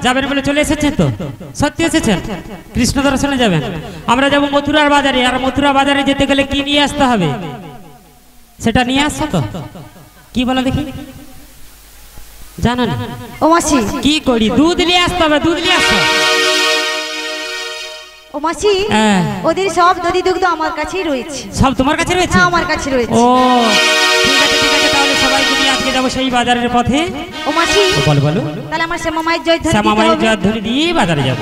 যাবেন বলে চলে এসেছেন তো? সত্যি এসেছেন? কৃষ্ণ দর্শনে যাবেন? আমরা যাব মথুরার বাজারে, আর মথুরা বাজারে যেতে গেলে কি নিয়ে আসতে হবে সেটা নিয়ে আসছো তো? কি বলো দেখি, জানো না? ও মাসি কি করি, দুধ নিয়ে আসতে হবে, দুধ নিয়ে আসো। ও মাসি ওদের সব দধি দুগ্ধ আমার কাছেই রয়েছে। সব তোমার কাছে রয়েছে? হ্যাঁ আমার কাছে রয়েছে। ও ঠিক আছে ঠিক আছে, তাহলে সবাইকে নিয়ে আজকে যাব সেই বাজারের পথে। ও মাসি বলো বলো। তাহলে আমার শ্যামা মায়ের জয়ধ্বনি, শ্যামা মায়ের জয়ধ্বনি দিয়ে বাজারে যাব।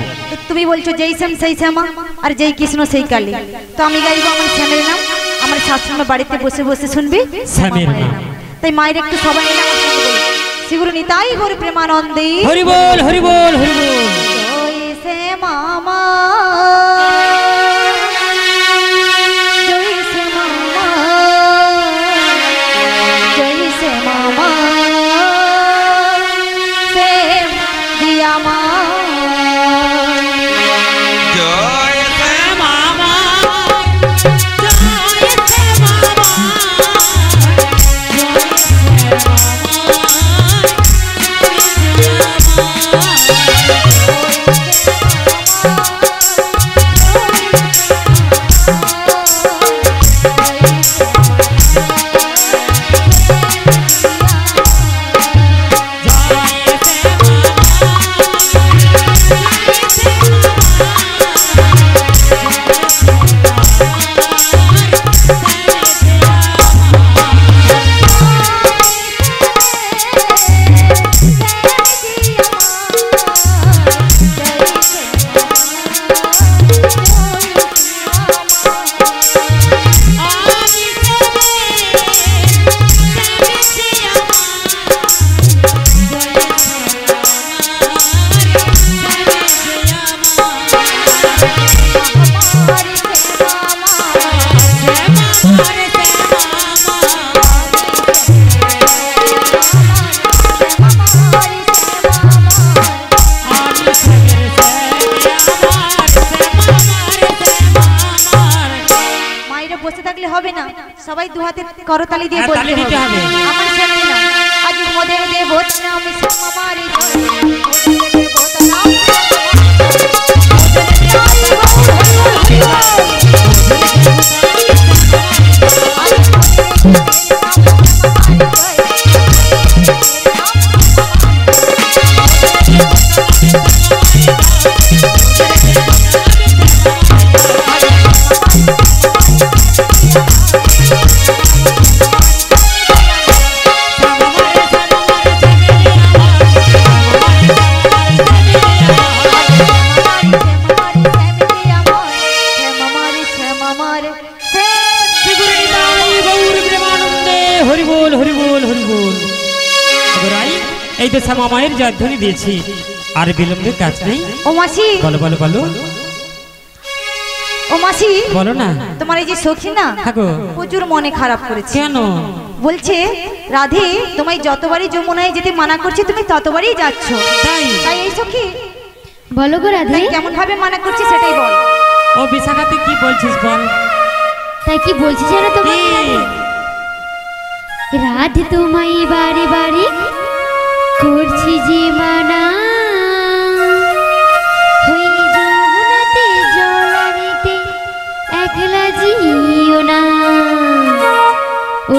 তুমি বলছো যেই শ্যাম সেই শ্যামা আর যেই কৃষ্ণ সেই কালী, তো আমি গাইবো আমার শ্যামের নাম। আমার শাশুড়ি বাড়িতে বসে বসে শুনবি শ্যামের নাম। তাই মায়ের একটু সবাই মিলে আমার সঙ্গে বলো, শিগুরু নিতাই গৌর প্রেমানন্দে হরি বল হরি বল হরি বল। জয় শ্যামা মা, জয় শ্যামা মা, জয় শ্যামা মা, শ্যাম দিয়া মা, জয় শ্যামা মা, জয় শ্যামা মা, সবাই দু হাতে করতালি দিয়ে বলতে হবে আমার শ্যামের নাম। আজ মোদের দেবতা নাম শ্যামা মারি, দেবতা নাম এই তো শ্যামা মায়ের জয়ধ্বনি দিয়েছি, আর বিলম্বের কাজ নেই। ও মাসি বলো বলো বলো। ও মাসি বলো না। তোমার এই যে সখী না প্রচুর মনে খারাপ করেছে। কেন? বলছে রাধে তোমায় যতবারই যমুনায় যেতে মানা করছে তুমি ততবারই যাচ্ছ। তাই তাই এই সখী বলো গো রাধে, কেমন ভাবে মানা করছি সেটাই বল। ও বিশাখা তুই কি বলছিস বল। তাই কি বলছিস জানো তুমি? রাধে তোমায় বারে বারে করছি যে মানা, হইনি যমুনাতে জল আনিতে একলা জিও না। ও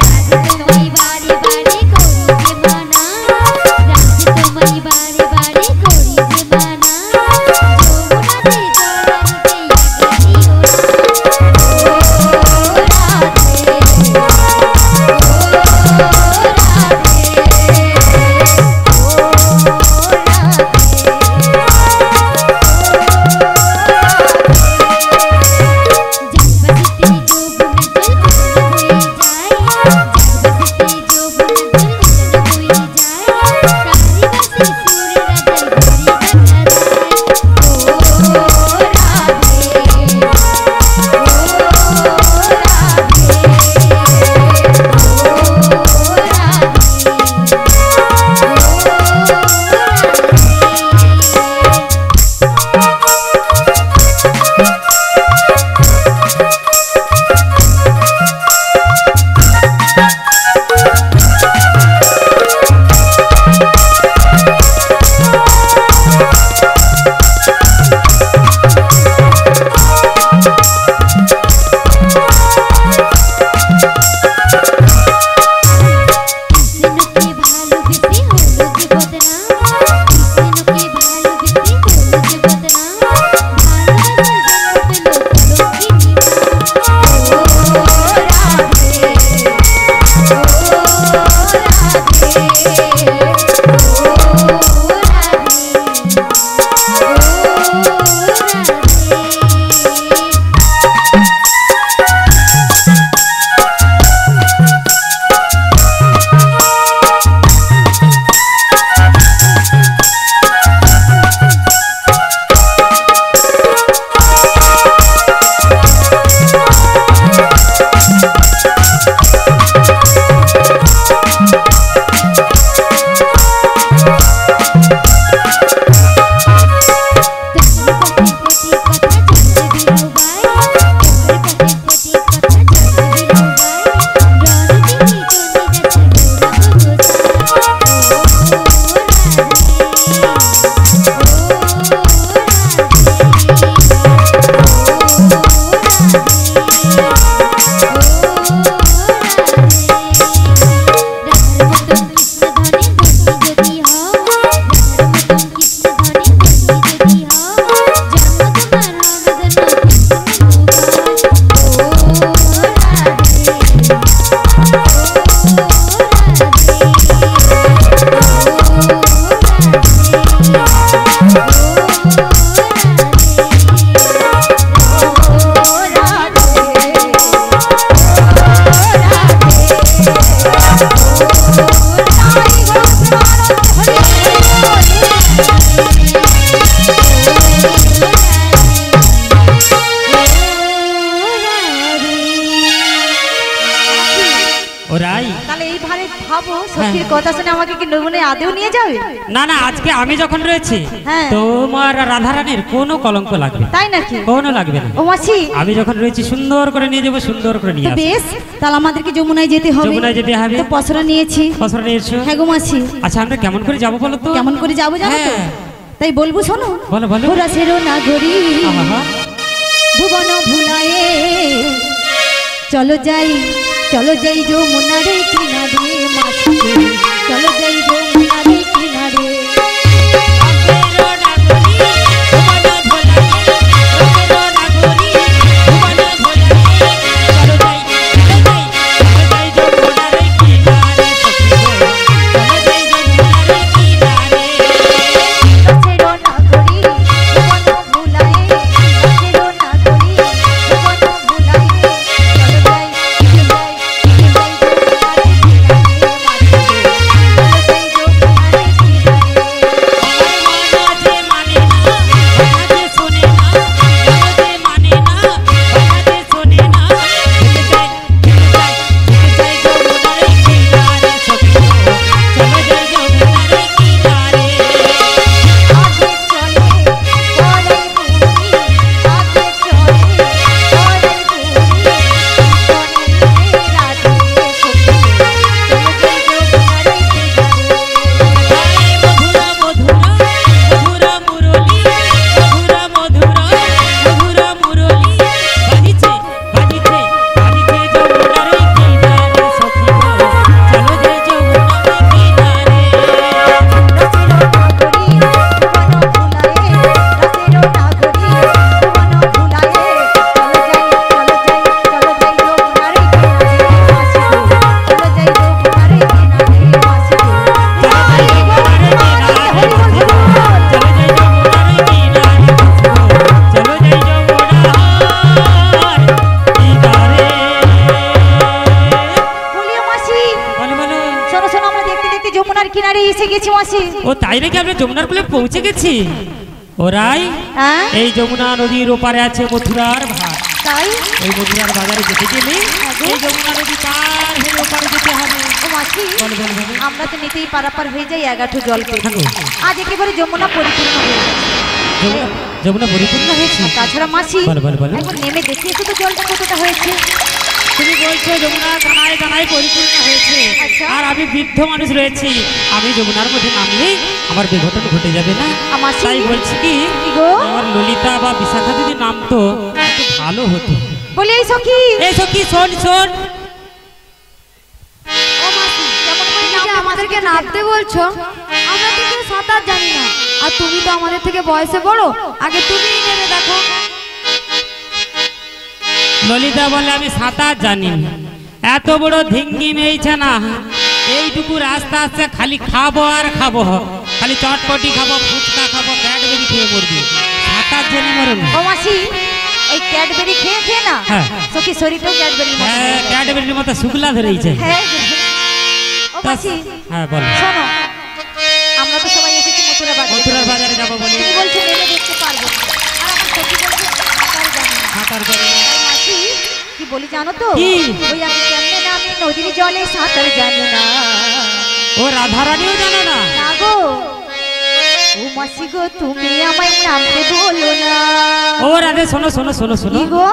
রাধে তোমায় বারে বারে করছি মানা, রাধে তোমায় কথা শুনে আমাকে কি নবনে আদেও নিয়ে যাবে? না না, আজকে আমি যখন রয়েছি হ্যাঁ। তোমার রাধারানীর কোনো কলঙ্ক লাগবে না। তাই নাকি? কোনো লাগবে না। ও মাসি, আমি যখন রয়েছি সুন্দর করে নিয়ে যাবো, সুন্দর করে নিয়ে তো আসবো। বেশ, তাহলে আমাদেরকে যমুনায় যেতে হবে। যমুনায় যেতে হবে। তো পসরা নিয়েছি। ফসল নিয়ে এসো। হ্যাঁ গো মাসি। আচ্ছা আমরা কেমন করে যাবো বলো তো? কেমন করে যাবো জানো তো? হ্যাঁ। তাই বলবো, শোনো। বলো বলো। রসের নাগরী আহা, ভুবন ভুলায়ে চলো যাই যমুনার কিনারে মাসি, চলো যাই যমুনার কিনারে। ও তাই নাকি? আমরা যমুনার কূলে পৌঁছে গেছি। ওরাই হ্যাঁ? এই যমুনা নদীর ওপারে আছে মথুরার ভাট। তাই? ওই মথুরার বাজারে যেতে গেলে এই যমুনা নদী পার হয়ে ওপারে যেতে হবে। ও মাসি, বলো বলো বলো। আমরা তো নিতেই পারাপার হয়ে যাই এগাঠো জল পেয়ে। থাকো। আজ একেবারে যমুনা পরিপূর্ণ হয়ে গেছে। যমুনা পরিপূর্ণ হয়েছে। আর তাছাড়া মাসি, বলো বলো বলো। একবার নেমে দেখিয়েছো তো জলটা কতটা হয়েছে? তুমি বলছো যমুনা কানায় কানায় পরিপূর্ণ হয়েছে, আচ্ছা। আর আমি বৃদ্ধ মানুষ রয়েছি, আমি যমুনার মধ্যে নামলে আমার বিঘটন ঘটে যাবে না? আমার তাই বলছি কি কি গো? আমার ললিতা বা বিশাখা যদি নামতো একটু ভালো হতো। বলি এই সখী, এই সখী শোন শোন। ও মাসি, কেমন করে তুমি যে নামবে আমাদেরকে মাসিকে নামতে বলছো, আমরা তো কেউ সাঁতার জানি না, আর তুমি তো আমাদের থেকে বয়সে বড়, আগে তুমিই নেমে দেখো। ললিতা বলে আমি সাঁতার জানি না। এত বড় ধিঙ্গি মেয়েছে না, এইটুকু রাস্তা আছে খালি খাবো আর খাবো, খালি চটপটি খাবো, ফুচকা খাবো, ক্যাডবেরি খেয়ে মরবি, সাঁতার জেনে মরুন। ও মাসি, ওই ক্যাডবেরি খেয়ে খেয়ে না হ্যাঁ। সখী শরীরটাও ক্যাডবেরির মতো হ্যাঁ, হয়ে গেছে। ক্যাডবেরির মতো শুকলা ধরেছে। হ্যাঁ। ও মাসি, হ্যাঁ বল। শোনো, আমরা তো সবাই এসেছি মথুরা বাজারে। মথুরার বাজারে যাবো বলে। তুমি বলছো নেমে দেখতে পারবো না, আর আমার সখী বলছে সাঁতার জানি না। সাঁতার করে। তাই মাসি, কি বলি জানো তো? কি? ওই আমি কেমনে নামি নদীর জলে সাঁতার জানি না। ও রাধারানীও জানে না? না গো, ও মাসি গো, তুমি আমায় নামতে বলো না। ও রাধে শোনো শোনো শোনো শোনো, কি গো?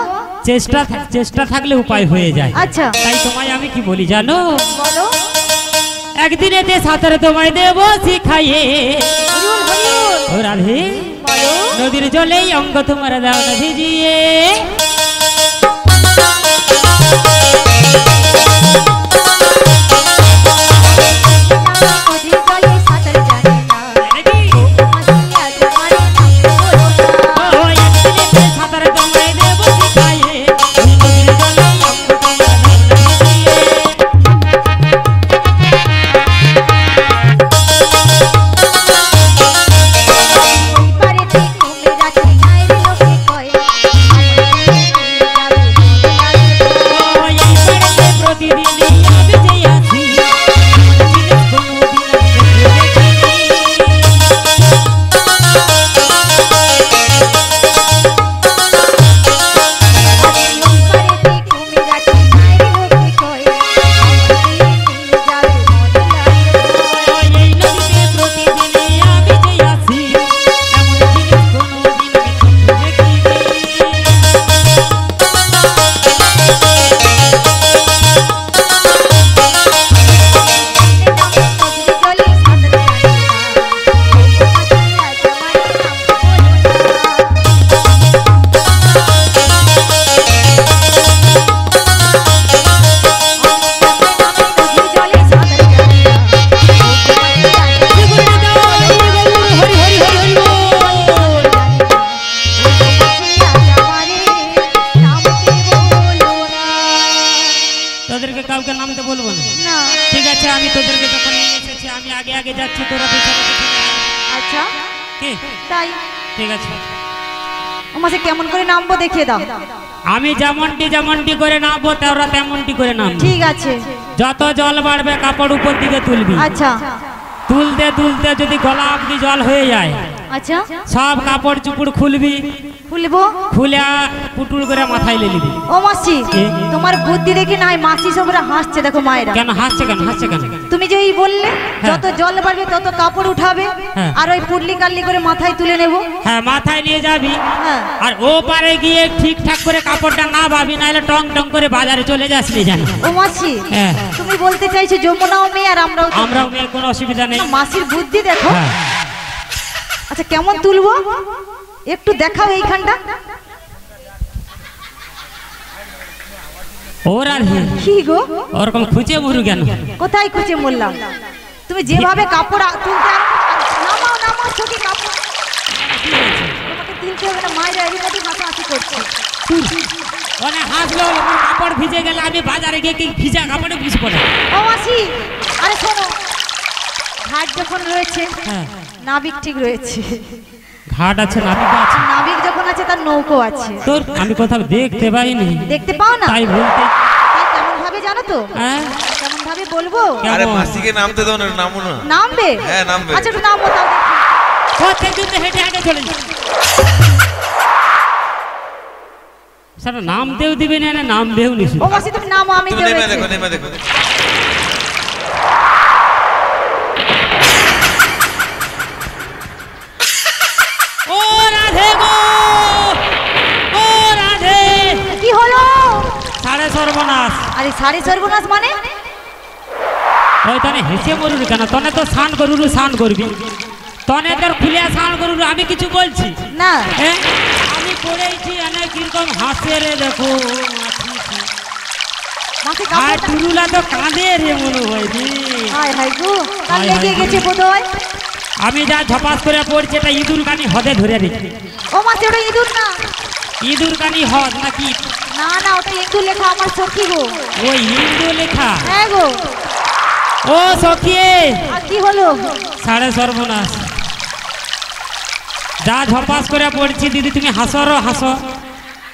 চেষ্টা থাকলে উপায় হয়ে যায়। আচ্ছা। তাই তোমায় আমি কি বলি জানো? বলো। একদিনেতে সাঁতার তোমায় দেবো শিখাইয়ে। হরিবল, হরিবল। ও রাধে, বলো। নদীর জলেই অঙ্গ তোমার দাও না ভিজিয়ে। নদীর জলে সাঁতার জানি না। ও মাসি, আজ আমায় নামতে বলো না। ও একদিনেতে সাঁতার তোমায় দেবো শিখাইয়ে, নদীর জলেই অঙ্গ তোমার দাও না ভিজিয়ে। ওই পারেতে কুমির আছে, গায়ের লোকে কয়, আমার মেয়ে যাবে, ও এই নাকি? তাই ঠিক আছে, ও মাসি কেমন করে নামবো দেখিয়ে দাও। আমি যেমনটি করে নামবো তোরা তেমনটি করে নামবি। ঠিক আছে। যত জল বাড়বে কাপড় উপর দিকে তুলবি। আচ্ছা তুলতে তুলতে যদি গলা অব্দি জল হয়ে যায়, আচ্ছা সব কাপড় চুপড় খুলবি, খুলবো, খুলে পুটুল করে মাথায় লেলিবি। ও মাসি তোমার বুদ্ধি দেখে নাই মাসি সবরা হাসছে, দেখো মায়েরা। কেন হাসছে, কেন হাসছে কেন? তুমি যে এই বললে যত জল বাড়বে তত কাপড় উঠাবে, হ্যাঁ। আর ওই পুডলি কাল্লি করে মাথায় তুলে নেব। হ্যাঁ, মাথায় নিয়ে যাবি, হ্যাঁ। আর ও পারে গিয়ে ঠিকঠাক করে কাপড়টা না ভাবি, নাহলে টং টং করে বাজারে চলে যাস নি জানি। ও মাসি হ্যাঁ। তুমি বলতে চাইছো যমুনাও মেয়ে আর আমরাও আমরাও মেয়ে, কোনো অসুবিধা নেই। না, মাসির বুদ্ধি দেখো। হ্যাঁ। আচ্ছা কেমন তুলবো একটু দেখাও এইখানটা। ওর আর কি গো ওরকম খুঁজে মরু কেন? কোথায় খুঁজে বললাম, তুমি যেভাবে কাপড় তুলতে নামাও নামাও চোখে কাপড় তোমাকে তুলতে হবে না, মায়েরা এদিকে হাসাহাসি করছে। অনেক হাসলো, আমার কাপড় ভিজে গেলে আমি বাজারে গিয়ে কি ভিজা কাপড়ে বুঝবো না। ও মাসি আরে শোনো, ঘাট যখন রয়েছে হ্যাঁ। নাবিক ঠিক রয়েছে, ঘাট আছে, নাবিক আছে, নাবিক যখন আছে তার নৌকো আছে। তোর আমি কোথাও দেখতে পাইনি, দেখতে পাও না? তাই বলতে। তাই কেমন ভাবে জানো তো? হ্যাঁ, কেমন ভাবে বলবো? আরে কেমন? মাসিকে নামতে দাও না, নামো না। নামবে? হ্যাঁ, নামবে। আচ্ছা একটু নামো তাও দেখি। প্রত্যেক দিন তো হেঁটে হেঁটে চলে যাই। সেটা নামতেও দিবে না, না নামবেও নি। ও মাসি তুমি নামো, আমি তুমি নেমে দেখো, নেমে দেখো। ও রাধে গো, ও রাধে। কি হলো? সাড়ে সর্বনাশ। আরে সাড়ে সর্বনাশ মানে? ওই তনে হেসে মরুর কেন? তনে তো স্নান করুরু, স্নান করবি, তনে তোর খুলে স্নান করুরু, আমি কিছু বলছি না হ্যাঁ? আমি পড়েছি অনেক কিরকম হাসে রে, দেখো মাসি আর কাপড়টা টুরুলা তো কাঁদে রে মনে হয় রে। হায় হায় গো, কাল হায় লেগে হায় গেছে বোধহয়। আমি যা ঝপাস করে পড়ছি, এটা ইঁদুর কানি হদে ধরে রেখে। ও মাসি ওটা ইঁদুর না। ইঁদুর কানি হদ নাকি? না না ওটা ইঁদুর লেখা আমার সখী গো। ওই ইঁদুর লেখা? হ্যাঁ গো। ও সখিয়ে, আর কি হলো? সাড়ে সর্বনাশ। যা ঝপাস করে পড়ছি দিদি, তুমি হাসো হাসো,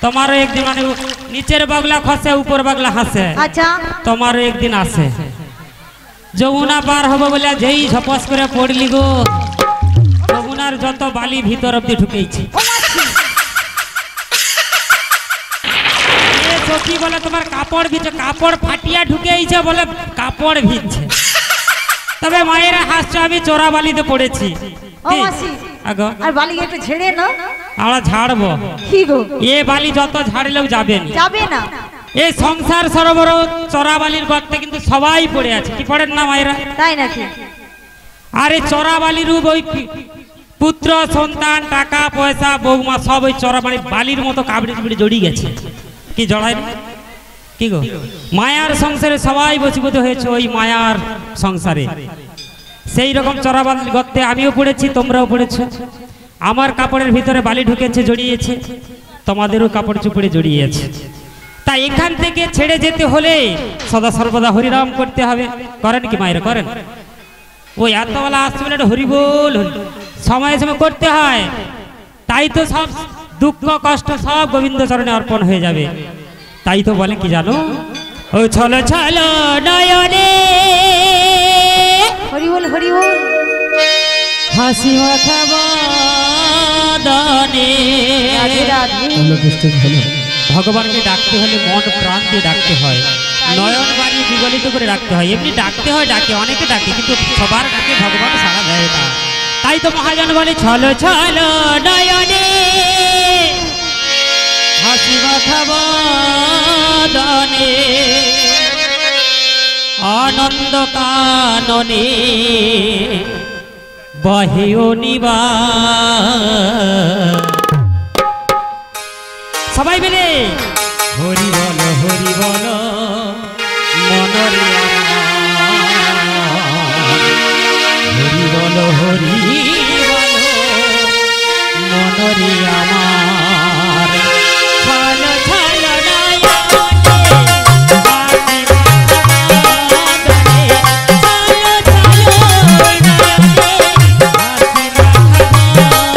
তোমারও একদিন মানে নিচের বাগলা খসে উপর বাগলা হাসে, আচ্ছা তোমারও একদিন আসে। যমুনা পার হবো বলে যেই ঝপাস করে পড়লি গো, যমুনার যত বালি ভিতর অব্দি ঢুকেইছে। ও মাসি এ সখী বলে তোমার কাপড় ভিজে, কাপড় ফাটিয়া ঢুকেইছে বলে কাপড় ভিজছে। তবে মায়েরা হাসছে, আমি চোরা বালিতে পড়েছি। ও কি? মাসি আগো আর বালি একটু ঝেড়ে না। আমরা ঝাড়বো, কি গো এ বালি যত ঝাড়লেও যাবে না। যাবে না? এই সংসার সরোবর চোরাবালির গর্তে কিন্তু সবাই পড়ে আছে, কি পড়েন না মায়েরা? তাই নাকি? আর এই চোরাবালির ওই পুত্র সন্তান টাকা পয়সা বৌমা সব ওই চোরাবালি বালির মতো কাবড়ি চুবড়ি জড়িয়ে গেছে, কি জড়ায় না? কি গো, মায়ার সংসারে সবাই বসীভূত হয়েছে ওই মায়ার সংসারে। সেই রকম চোরাবালির গর্তে আমিও পড়েছি, তোমরাও পড়েছো। আমার কাপড়ের ভিতরে বালি ঢুকেছে, জড়িয়েছে, তোমাদেরও কাপড় চুপড়ে জড়িয়েছে। তাই এখান থেকে ছেড়ে যেতে হলে সদা সর্বদা হরিনাম করতে হবে। করেন কি মায়েরা? করেন? ওই এতবেলা আসতে বলে হরিবোল সময়ে সময় করতে হয়, তাই তো সব দুঃখ কষ্ট সব গোবিন্দ চরণে অর্পণ হয়ে যাবে। তাই তো বলে কি জানো, ও ছলো ছলো নয়নে হরি বল হরি বল। হাসি মাখা বদনে। রাধে রাধে। ভগবানকে ডাকতে হলে মন প্রাণ দিয়ে ডাকতে হয়, নয়ন বাড়ি বিগলিত করে ডাকতে হয়। এমনি ডাকতে হয়, ডাকে অনেকে ডাকে, কিন্তু সবার ডাকে ভগবান সাড়া দেয় না। তাই তো মহাজন বলে ছলো ছলো নয়নে হাসি মাখা বদনে আনন্দ কাননে বহেও নিবা। সবাই মিলে হরি বল মনরে হরি বল মনরে আমার। ছল ছল নয়নে হাসি মাখা বদনে, ছল ছল নয়নে হাসি মাখা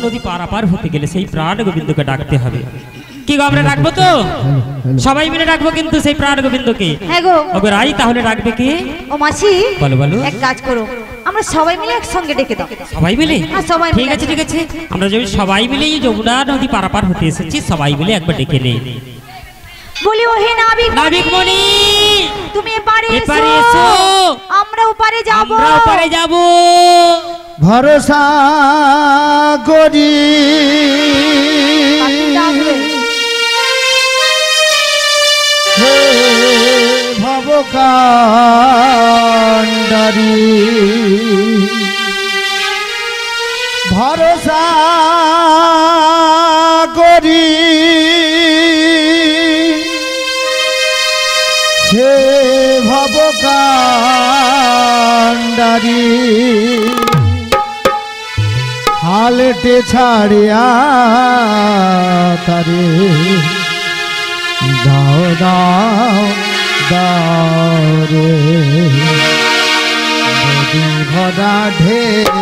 নদী পারাপার হতে গেলে সেই প্রাণ গোবিন্দকে ডাকতে হবে। কি গো আমরা ডাকবো তো? সবাই মিলে ডাকবো কিন্তু সেই প্রাণ গোবিন্দকে। হ্যাঁ গো। ওগো রাই তাহলে ডাকবে কে? ও মাসি, বলো বলো। এক কাজ করো, আমরা সবাই মিলে একসঙ্গে ডেকে দাও। সবাই মিলে? হ্যাঁ, সবাই ঠিক মিলে। আছে ঠিক আছে, আমরা যদি সবাই মিলে এই যমুনা নদী পারাপার হতে এসেছি, সবাই মিলে একবার ডেকে নেই। বলি ও হে নাবিক নাবিক মনি, তুমি এপারে এপারে এসো, এসো। আমরা ওপারে যাব। আমরা ওপারে যাব। ভরসা করি হে ভবকান্ডারি, ভরসা করি হে ভবকান্ডারি, হালটে ছাড়িয়া তারে দাও দাও দাও রে, নদী ভরা ঢেউ